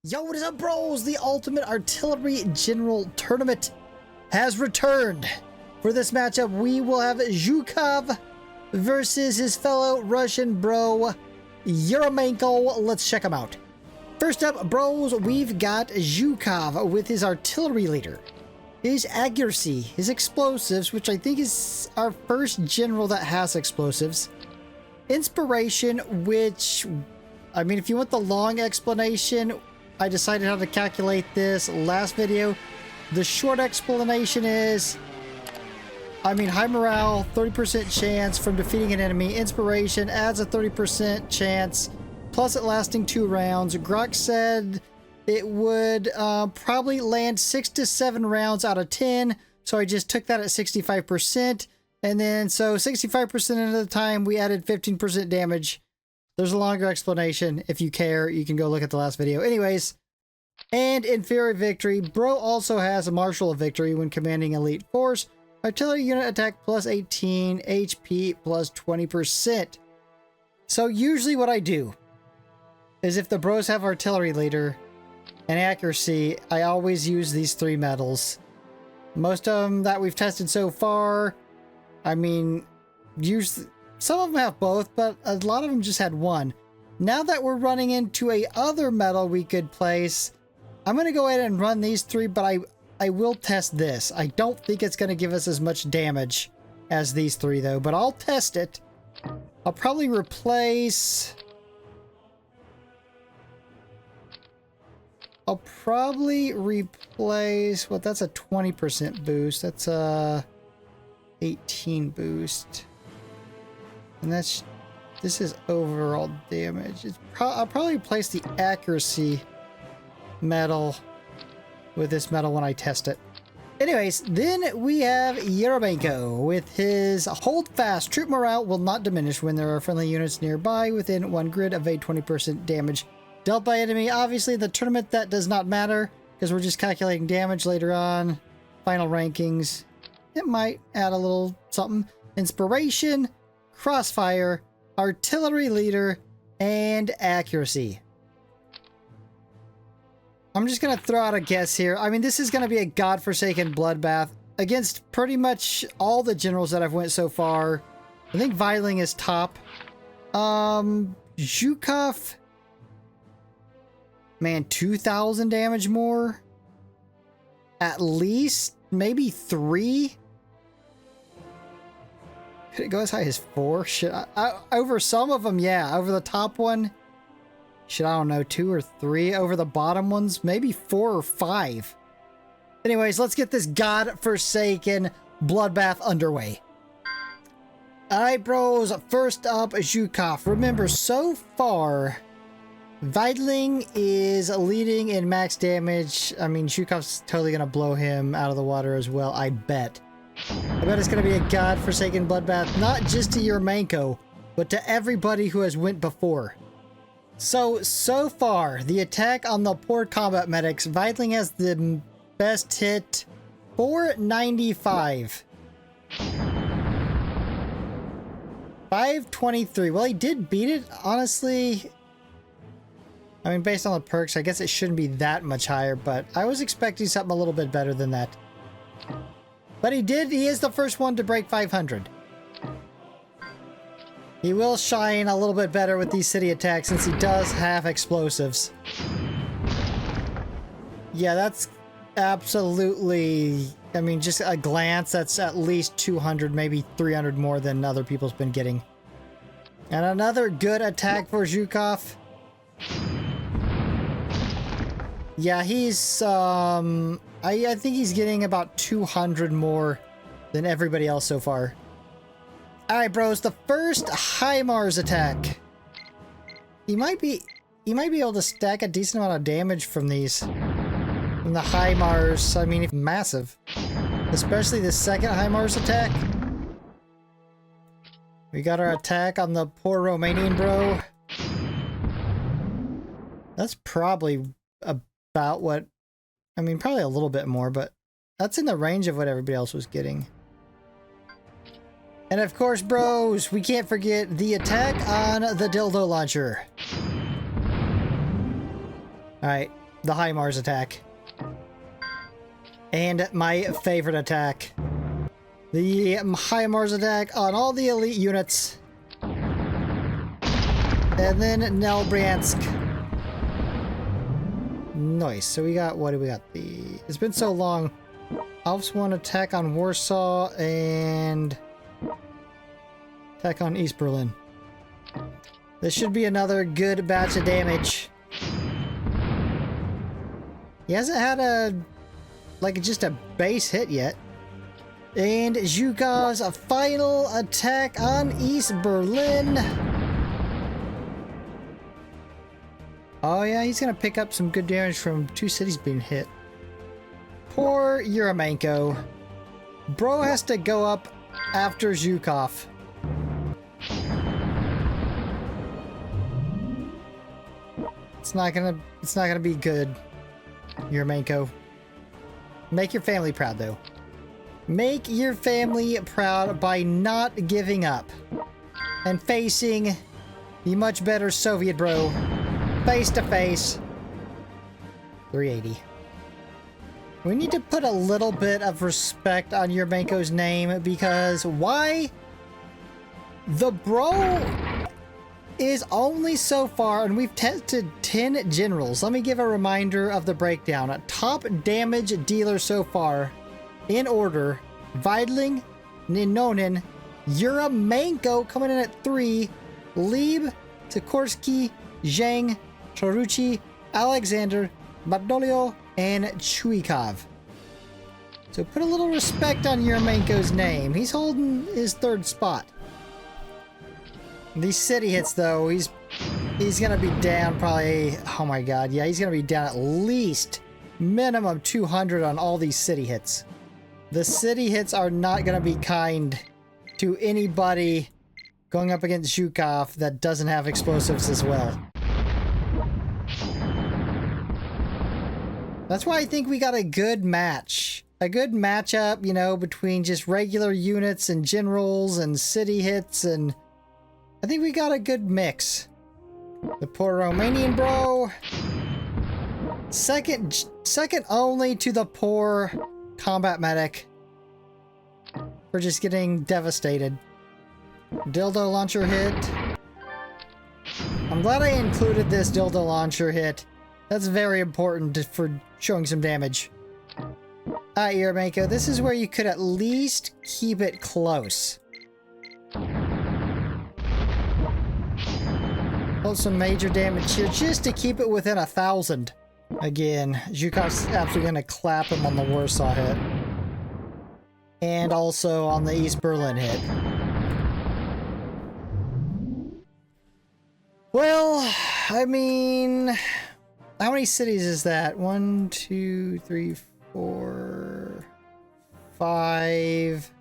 Yo, what is up, bros? The Ultimate Artillery General Tournament has returned. For this matchup, we will have Zhukov versus his fellow Russian bro, Yeryomenko. Let's check him out. First up, bros, we've got Zhukov with his artillery leader, his accuracy, his explosives, which I think is our first general that has explosives, inspiration, which, I mean, if you want the long explanation, I decided how to calculate this last video. The short explanation is, I mean, high morale, 30% chance from defeating an enemy. Inspiration adds a 30% chance, plus it lasting 2 rounds. Grok said it would probably land 6 to 7 rounds out of 10. So I just took that at 65%. And then, so 65% of the time, we added 15% damage. There's a longer explanation. If you care, you can go look at the last video. Anyways, and inferior victory. Bro also has a martial of victory when commanding elite force. Artillery unit attack plus 18, HP plus 20%. So usually what I do is if the bros have artillery leader and accuracy, I always use these 3 medals. Most of them that we've tested so far, I mean, usually some of them have both, but a lot of them just had 1. Now that we're running into a other medal we could place, I'm going to go ahead and run these 3, but I will test this. I don't think it's going to give us as much damage as these 3 though, but I'll test it. I'll probably replace... well, that's a 20% boost. That's a 18 boost. And this is overall damage. I'll probably replace the accuracy medal with this medal when I test it. Anyways, then we have Yeryomenko with his hold fast. Troop morale will not diminish when there are friendly units nearby within 1 grid. Evade 20% damage dealt by enemy. Obviously, the tournament that does not matter because we're just calculating damage later on. Final rankings. It might add a little something. Inspiration, crossfire, artillery leader, and accuracy. I'm just going to throw out a guess here. I mean, this is going to be a godforsaken bloodbath against pretty much all the generals that I've went so far. I think Viling is top. Zhukov, man, 2,000 damage more. At least, maybe 3. Could it go as high as 4? Shit, over some of them, yeah. Over the top one, shit, I don't know, 2 or 3. Over the bottom ones, maybe 4 or 5. Anyways, let's get this godforsaken bloodbath underway. Alright, bros. First up, Zhukov. Remember, so far, Weidling is leading in max damage. I mean, Zhukov's totally going to blow him out of the water as well, I bet. I bet it's going to be a godforsaken bloodbath, not just to Yeryomenko, but to everybody who has went before. So far, the attack on the poor combat medics, Weidling has the best hit, 495. 523. Well, he did beat it, honestly. I mean, based on the perks, I guess it shouldn't be that much higher, but I was expecting something a little bit better than that. But he did. He is the first one to break 500. He will shine a little bit better with these city attacks since he does have explosives. Yeah, that's absolutely... I mean, just a glance, that's at least 200, maybe 300 more than other people's been getting. And another good attack for Zhukov. Yeah, he's, I think he's getting about 200 more than everybody else so far. Alright, bros, the first HIMARS attack. He might be able to stack a decent amount of damage from these. From the HIMARS, I mean, massive. Especially the second HIMARS attack. We got our attack on the poor Romanian bro. That's probably about what, I mean, probably a little bit more, but that's in the range of what everybody else was getting. And of course, bros, we can't forget the attack on the dildo launcher. Alright, the HIMARS attack. And my favorite attack. The HIMARS attack on all the elite units. And then Nelbryansk. Nice. So we got, what do we got? It's been so long. Alps 1 attack on Warsaw and attack on East Berlin. This should be another good batch of damage. He hasn't had just a base hit yet. And Zhukov's final attack on East Berlin. Oh yeah, he's gonna pick up some good damage from 2 cities being hit. Poor Yeryomenko. Bro has to go up after Zhukov. It's not gonna be good, Yeryomenko. Make your family proud though. Make your family proud by not giving up and facing the much better Soviet bro face to face. 380. We need to put a little bit of respect on Yeryomenko's name, because why? The bro is only so far, and we've tested 10 generals. Let me give a reminder of the breakdown. Top damage dealer so far, in order: Weidling, Ninonin, Yeryomenko coming in at 3, Lieb, Sikorsky, Zhang, Choruchi, Alexander, Bardolio, and Zhukov. So put a little respect on Yeryomenko's name. He's holding his 3rd spot. These city hits though, he's gonna be down probably, oh my god, yeah, he's gonna be down at least minimum 200 on all these city hits. The city hits are not gonna be kind to anybody going up against Zhukov that doesn't have explosives as well. That's why I think we got a good match. A good matchup, you know, between just regular units and generals and city hits, and I think we got a good mix. The poor Romanian bro. Second only to the poor combat medic for just getting devastated. Dildo launcher hit. I'm glad I included this dildo launcher hit. That's very important for showing some damage. Alright, Yeryomenko, this is where you could at least keep it close. Hold some major damage here just to keep it within 1,000. Again, Zhukov's absolutely going to clap him on the Warsaw hit. And also on the East Berlin hit. Well, I mean, how many cities is that? 1, 2, 3, 4, 5,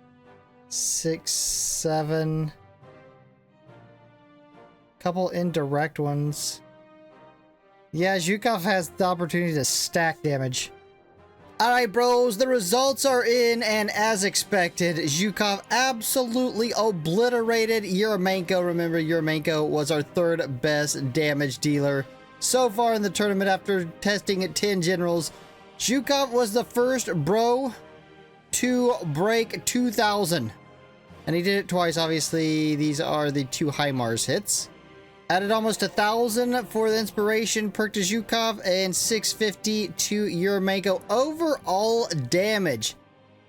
6, 7. Couple indirect ones. Yeah, Zhukov has the opportunity to stack damage. Alright, bros, the results are in, and as expected, Zhukov absolutely obliterated Yeryomenko. Remember, Yeryomenko was our 3rd best damage dealer so far in the tournament after testing 10 generals. Zhukov was the first bro to break 2,000. And he did it twice, obviously. These are the 2 HIMARS hits. Added almost 1,000 for the inspiration perk to Zhukov and 650 to Yeryomenko. Overall damage,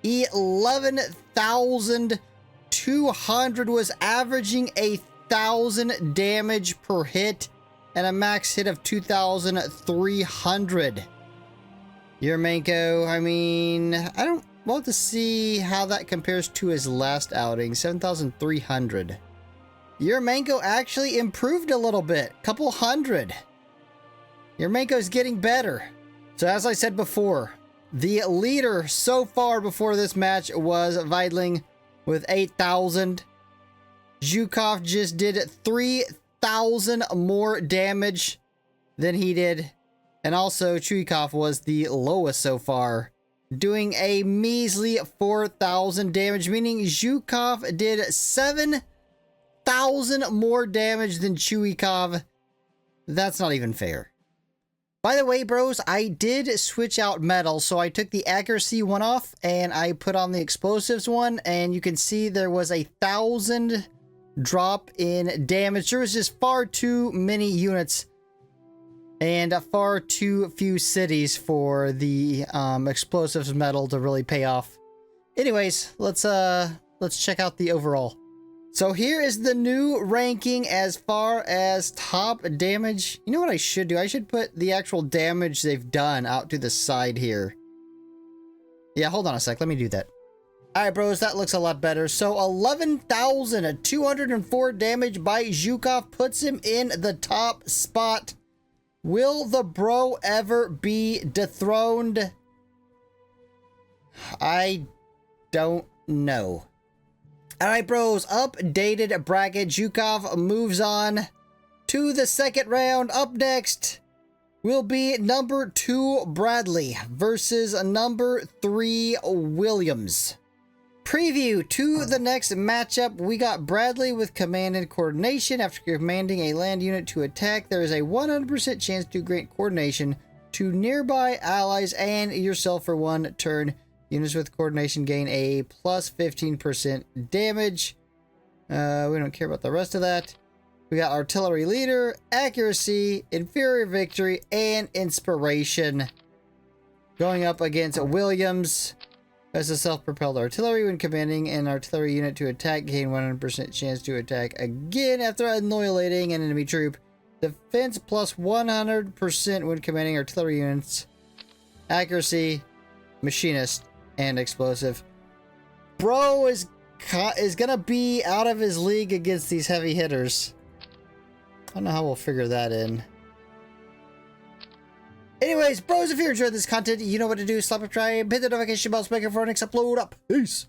11,200, was averaging 1,000 damage per hit and a max hit of 2,300. Yeryomenko, I mean, I don't want to see how that compares to his last outing, 7,300. Yeryomenko actually improved a little bit, couple hundred. Yeryomenko's getting better. So as I said before, the leader so far before this match was Weidling with 8,000. Zhukov just did 3,000 more damage than he did. And also Zhukov was the lowest so far, doing a measly 4,000 damage, meaning Zhukov did 7,000 more damage than Zhukov. That's not even fair. By the way, bros, I did switch out metal, so I took the accuracy one off and I put on the explosives one, and you can see there was 1,000 drop in damage. There was just far too many units and far too few cities for the explosives metal to really pay off. Anyways, let's check out the overall. So here is the new ranking as far as top damage. You know what I should do? I should put the actual damage they've done out to the side here. Yeah, hold on a sec. Let me do that. Alright, bros, that looks a lot better. So 11,204 damage by Zhukov puts him in the top spot. Will the bro ever be dethroned? I don't know. Alright, bros, updated bracket. Zhukov moves on to the second round. Up next will be number 2 Bradley versus number 3 Williams. Preview to the next matchup. We got Bradley with command and coordination. After commanding a land unit to attack, there is a 100% chance to grant coordination to nearby allies and yourself for 1 turn. Units with coordination gain a plus 15% damage. We don't care about the rest of that. We got artillery leader, accuracy, inferior victory, and inspiration. Going up against Williams. As a self-propelled artillery, when commanding an artillery unit to attack, gain 100% chance to attack again after annihilating an enemy troop. Defense plus 100% when commanding artillery units. Accuracy, machinist, and explosive. Bro is gonna be out of his league against these heavy hitters. I don't know how we'll figure that in. Anyways, bros, if you enjoyed this content, you know what to do. Slap subscribe, hit the notification bell so make it for our next upload up. Peace.